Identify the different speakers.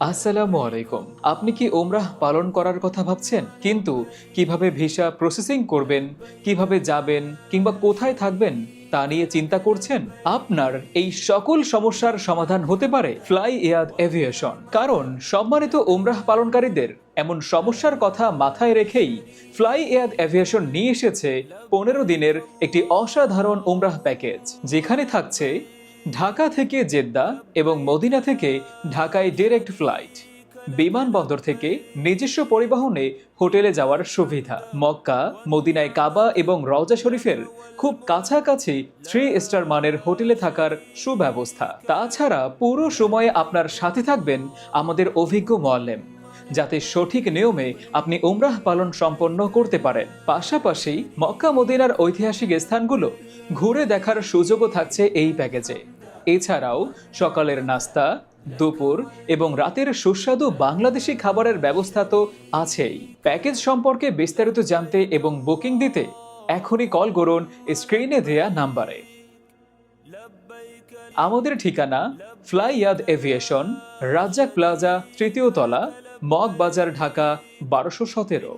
Speaker 1: আসসালামু আলাইকুম। আপনি কি ওমরাহ পালন করার কথা ভাবছেন? কিন্তু কিভাবে ভিসা প্রসেসিং করবেন, কিভাবে যাবেন কিংবা কোথায় থাকবেন তা নিয়ে চিন্তা করছেন? আপনার এই সকল সমস্যার সমাধান হতে পারে ফ্লাই ইয়াদ এভিয়েশন। কারণ সম্মানিত ওমরাহ পালনকারীদের এমন সমস্যার কথা মাথায় রেখেই ফ্লাই ইয়াদ এভিয়েশন নিয়ে এসেছে 15 দিনের একটি অসাধারণ ওমরাহ প্যাকেজ, যেখানে থাকছে ঢাকা থেকে জেদ্দা এবং মদিনা থেকে ঢাকায় ডিরেক্ট ফ্লাইট, বিমানবন্দর থেকে নিজস্ব পরিবহনে হোটেলে যাওয়ার সুবিধা, মক্কা মদিনায় কাবা এবং রওজা শরীফের খুব কাছাকাছি 3 স্টার মানের হোটেলে থাকার সুব্যবস্থা। তাছাড়া পুরো সময়ে আপনার সাথে থাকবেন আমাদের অভিজ্ঞ মুআল্লিম, যাতে সঠিক নিয়মে আপনি উমরাহ পালন সম্পন্ন করতে পারেন। পাশাপাশি মক্কা মদিনার ঐতিহাসিক স্থানগুলো ঘুরে দেখার সুযোগও থাকছে এই প্যাকেজে। এছাড়াও সকালের নাস্তা, দুপুর এবং রাতের সুস্বাদু বাংলাদেশি খাবারের ব্যবস্থা তো আছেই। প্যাকেজ সম্পর্কে বিস্তারিত জানতে এবং বুকিং দিতে এখনই কল করুন স্ক্রিনে দেয়া নাম্বারে। আমাদের ঠিকানা ফ্লাই ইয়াদ এভিয়েশন, রাজ্জাক প্লাজা, 3য় তলা, মগ বাজার, ঢাকা 1217।